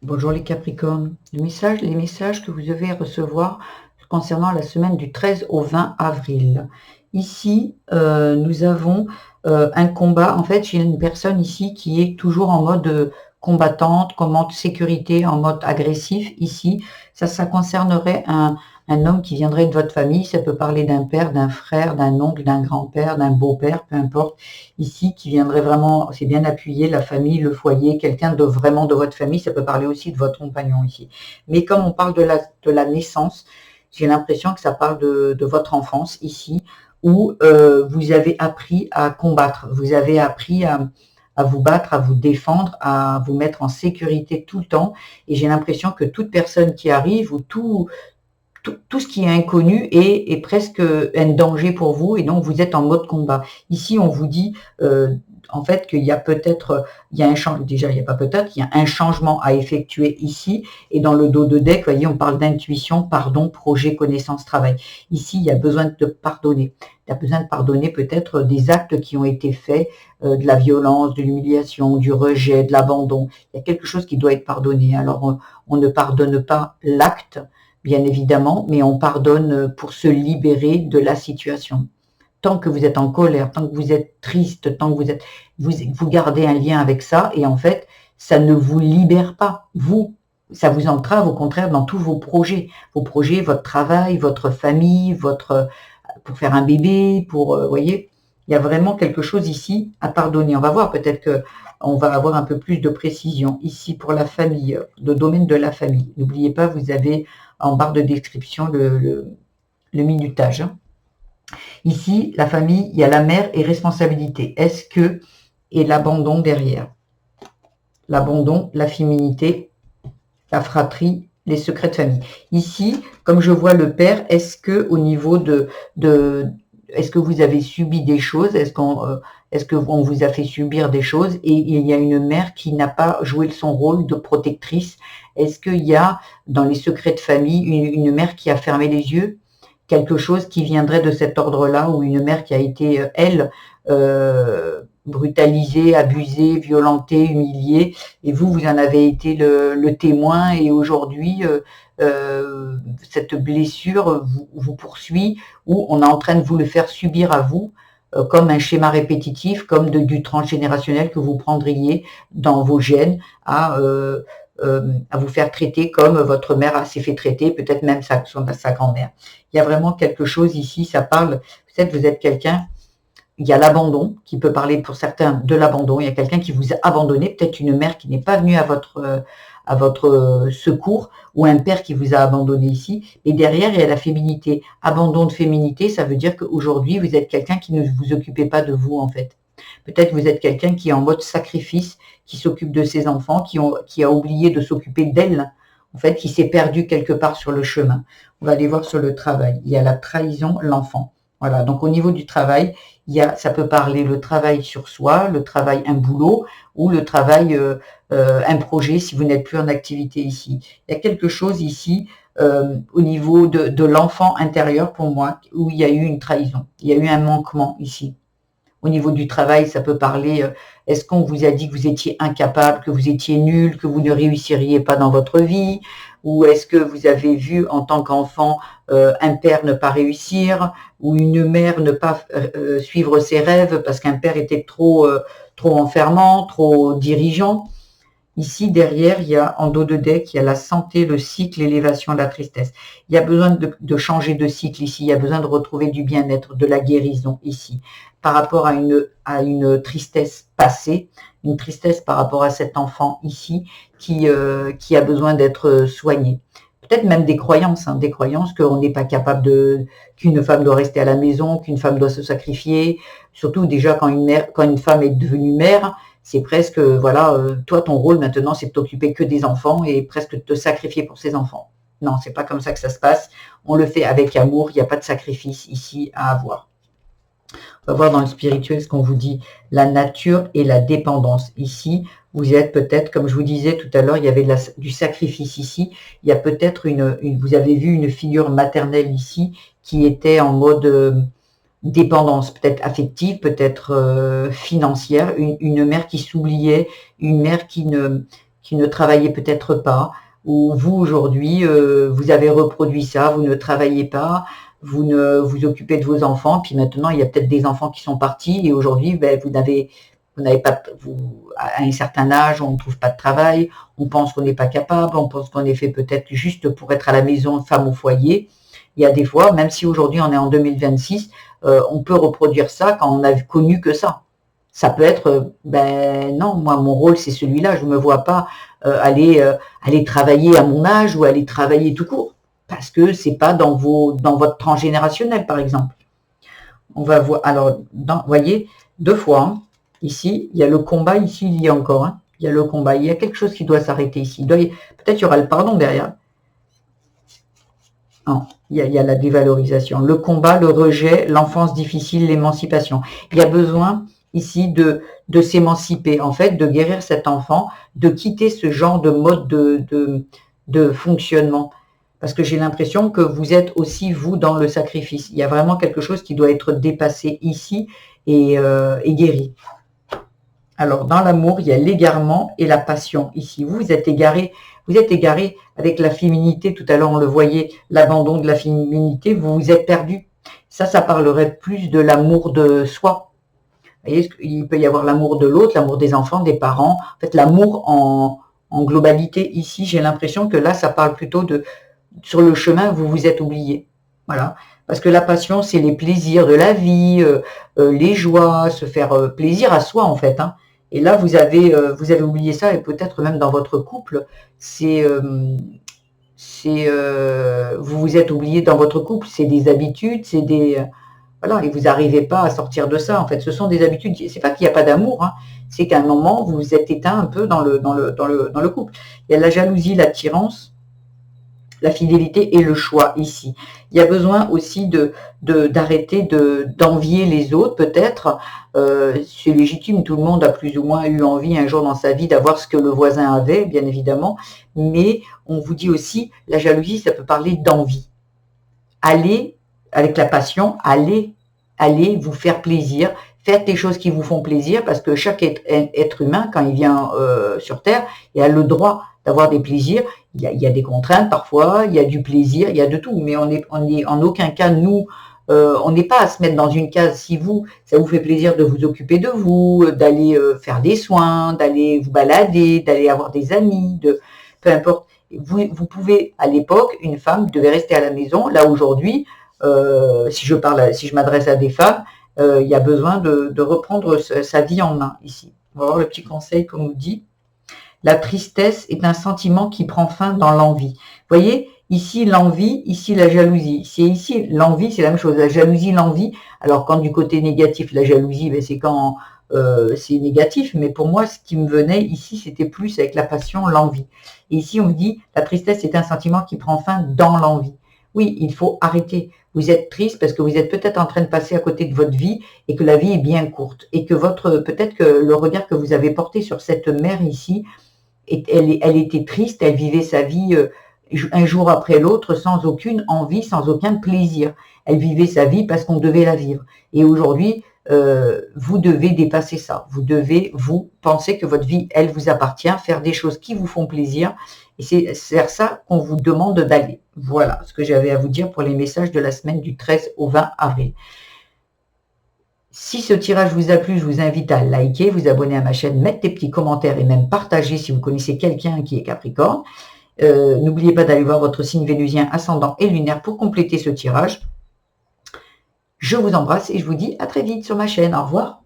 Bonjour les Capricornes. Les messages que vous devez recevoir concernant la semaine du 13 au 20 avril. Ici, nous avons un combat. En fait, j'ai une personne ici qui est toujours en mode combattante, en mode sécurité, en mode agressif. Ici, ça concernerait un homme qui viendrait de votre famille. Ça peut parler d'un père, d'un frère, d'un oncle, d'un grand-père, d'un beau-père, peu importe. Ici, qui viendrait vraiment, c'est bien appuyé, la famille, le foyer, quelqu'un de vraiment de votre famille. Ça peut parler aussi de votre compagnon ici. Mais comme on parle de la naissance, j'ai l'impression que ça parle de votre enfance ici, où vous avez appris à combattre, vous avez appris à vous battre, à vous défendre, à vous mettre en sécurité tout le temps. Et j'ai l'impression que toute personne qui arrive ou tout ce qui est inconnu est presque un danger pour vous et donc vous êtes en mode combat. Ici, on vous dit en fait qu'il y a peut-être, il y a un changement, déjà il n'y a pas peut-être, il y a un changement à effectuer ici et dans le dos de deck, vous voyez, on parle d'intuition, pardon, projet, connaissance, travail. Ici, il y a besoin de pardonner. Il y a besoin de pardonner peut-être des actes qui ont été faits, de la violence, de l'humiliation, du rejet, de l'abandon. Il y a quelque chose qui doit être pardonné. Alors, on ne pardonne pas l'acte, bien évidemment, mais on pardonne pour se libérer de la situation. Tant que vous êtes en colère, tant que vous êtes triste, tant que vous gardez un lien avec ça, et en fait, ça ne vous libère pas. Ça vous entrave au contraire dans tous vos projets, votre travail, votre famille, pour faire un bébé, voyez, il y a vraiment quelque chose ici à pardonner. On va voir, peut-être que on va avoir un peu plus de précision ici pour la famille, le domaine de la famille. N'oubliez pas, vous avez en barre de description le minutage. Ici, la famille, il y a la mère et responsabilité. Est-ce que, et l'abandon derrière. L'abandon, la féminité, la fratrie, les secrets de famille. Ici, comme je vois le père, est-ce que au niveau est-ce que vous avez subi des choses? Est-ce qu'on vous a fait subir des choses? Et il y a une mère qui n'a pas joué son rôle de protectrice. Est-ce qu'il y a dans les secrets de famille une mère qui a fermé les yeux? Quelque chose qui viendrait de cet ordre-là, ou une mère qui a été, elle, brutalisée, abusée, violentée, humiliée, et vous en avez été le témoin, et aujourd'hui, cette blessure vous poursuit, ou on est en train de vous le faire subir à vous, comme un schéma répétitif, comme du transgénérationnel que vous prendriez dans vos gènes à vous faire traiter comme votre mère s'est fait traiter, peut-être même sa grand-mère. Il y a vraiment quelque chose ici, ça parle, peut-être vous êtes quelqu'un, il y a l'abandon, qui peut parler pour certains de l'abandon, il y a quelqu'un qui vous a abandonné, peut-être une mère qui n'est pas venue à votre secours, ou un père qui vous a abandonné ici, et derrière il y a la féminité. Abandon de féminité, ça veut dire qu'aujourd'hui vous êtes quelqu'un qui ne vous occupez pas de vous en fait. Peut-être vous êtes quelqu'un qui est en mode sacrifice, qui s'occupe de ses enfants, qui a oublié de s'occuper d'elle, en fait, qui s'est perdu quelque part sur le chemin. On va aller voir sur le travail. Il y a la trahison, l'enfant. Voilà, donc au niveau du travail, ça peut parler le travail sur soi, le travail, un boulot, ou le travail, un projet, si vous n'êtes plus en activité ici. Il y a quelque chose ici, au niveau de l'enfant intérieur, pour moi, où il y a eu une trahison. Il y a eu un manquement ici. Au niveau du travail, ça peut parler, est-ce qu'on vous a dit que vous étiez incapable, que vous étiez nul, que vous ne réussiriez pas dans votre vie? Ou est-ce que vous avez vu en tant qu'enfant un père ne pas réussir, ou une mère ne pas suivre ses rêves parce qu'un père était trop enfermant, trop dirigeant? Ici, derrière, il y a en dos de deck, il y a la santé, le cycle, l'élévation, la tristesse. Il y a besoin de changer de cycle ici, il y a besoin de retrouver du bien-être, de la guérison ici, par rapport à une tristesse passée, une tristesse par rapport à cet enfant ici qui a besoin d'être soigné. Peut-être même des croyances qu'on n'est pas capable qu'une femme doit rester à la maison, qu'une femme doit se sacrifier, surtout déjà quand une femme est devenue mère, c'est presque, voilà, toi, ton rôle maintenant, c'est de t'occuper que des enfants et presque de te sacrifier pour ces enfants. Non, c'est pas comme ça que ça se passe. On le fait avec amour, il n'y a pas de sacrifice ici à avoir. On va voir dans le spirituel ce qu'on vous dit, la nature et la dépendance. Ici, vous êtes peut-être, comme je vous disais tout à l'heure, il y avait du sacrifice ici. Il y a peut-être vous avez vu une figure maternelle ici qui était en mode dépendance, peut-être affective, peut-être financière, une mère qui s'oubliait, une mère qui ne travaillez peut-être pas, ou vous aujourd'hui, vous avez reproduit ça, vous ne travaillez pas, vous ne vous occupez de vos enfants, puis maintenant il y a peut-être des enfants qui sont partis et aujourd'hui ben, vous n'avez pas, à un certain âge, on ne trouve pas de travail, on pense qu'on n'est pas capable, on pense qu'on est fait peut-être juste pour être à la maison, femme au foyer. Il y a des fois, même si aujourd'hui on est en 2026, on peut reproduire ça quand on a connu que ça. Ça peut être, ben non, moi mon rôle c'est celui-là, je ne me vois pas aller travailler à mon âge ou aller travailler tout court, parce que c'est pas dans votre transgénérationnel par exemple. On va voir, alors, vous voyez, deux fois, hein, ici, il y a le combat, ici il y a encore, hein, il y a le combat, il y a quelque chose qui doit s'arrêter ici, peut-être il y aura le pardon derrière. Non, il y a la dévalorisation, le combat, le rejet, l'enfance difficile, l'émancipation. Il y a besoin ici de s'émanciper, en fait, de guérir cet enfant, de quitter ce genre de mode de fonctionnement. Parce que j'ai l'impression que vous êtes aussi, vous, dans le sacrifice. Il y a vraiment quelque chose qui doit être dépassé ici et guéri. Alors, dans l'amour, il y a l'égarement et la passion. Ici, vous êtes égaré. Vous êtes égaré avec la féminité. Tout à l'heure, on le voyait, l'abandon de la féminité. Vous vous êtes perdu. Ça parlerait plus de l'amour de soi. Vous voyez, il peut y avoir l'amour de l'autre, l'amour des enfants, des parents. En fait, l'amour en globalité. Ici, j'ai l'impression que là, ça parle plutôt de sur le chemin, vous vous êtes oublié. Voilà. Parce que la passion, c'est les plaisirs de la vie, les joies, se faire plaisir à soi, en fait. Hein. Et là, vous avez oublié ça, et peut-être même dans votre couple, vous vous êtes oublié dans votre couple, c'est des habitudes, c'est des... voilà, et vous n'arrivez pas à sortir de ça, en fait. Ce sont des habitudes, c'est pas qu'il n'y a pas d'amour, hein, c'est qu'à un moment, vous vous êtes éteint un peu dans le couple. Il y a la jalousie, l'attirance, la fidélité et le choix ici. Il y a besoin aussi d'arrêter d'envier les autres, peut-être. C'est légitime, tout le monde a plus ou moins eu envie un jour dans sa vie d'avoir ce que le voisin avait, bien évidemment. Mais on vous dit aussi, la jalousie, ça peut parler d'envie. Allez, avec la passion, allez vous faire plaisir, faites des choses qui vous font plaisir, parce que chaque être humain, quand il vient sur Terre, il a le droit d'avoir des plaisirs. Il y a des contraintes parfois, il y a du plaisir, il y a de tout, mais on n'est en aucun cas, nous, on n'est pas à se mettre dans une case. Si ça vous fait plaisir de vous occuper de vous, d'aller faire des soins, d'aller vous balader, d'aller avoir des amis, peu importe. Vous pouvez, à l'époque, une femme devait rester à la maison. Là, aujourd'hui, si je m'adresse à des femmes, il y a besoin de reprendre sa vie en main ici. On va voir le petit conseil qu'on nous dit. La tristesse est un sentiment qui prend fin dans l'envie. Vous voyez, ici l'envie, ici la jalousie. Ici l'envie, c'est la même chose. La jalousie, l'envie. Alors quand du côté négatif, la jalousie, ben, c'est quand c'est négatif. Mais pour moi, ce qui me venait ici, c'était plus avec la passion, l'envie. Et ici, on me dit, la tristesse est un sentiment qui prend fin dans l'envie. Oui, il faut arrêter. Vous êtes triste parce que vous êtes peut-être en train de passer à côté de votre vie et que la vie est bien courte. Et que peut-être que le regard que vous avez porté sur cette mère ici, elle était triste, elle vivait sa vie un jour après l'autre sans aucune envie, sans aucun plaisir. Elle vivait sa vie parce qu'on devait la vivre. Et aujourd'hui, vous devez dépasser ça. Vous devez, vous, penser que votre vie, elle vous appartient, faire des choses qui vous font plaisir. Et c'est vers ça qu'on vous demande d'aller. Voilà ce que j'avais à vous dire pour les messages de la semaine du 13 au 20 avril. Si ce tirage vous a plu, je vous invite à liker, vous abonner à ma chaîne, mettre des petits commentaires et même partager si vous connaissez quelqu'un qui est Capricorne. N'oubliez pas d'aller voir votre signe vénusien, ascendant et lunaire pour compléter ce tirage. Je vous embrasse et je vous dis à très vite sur ma chaîne. Au revoir.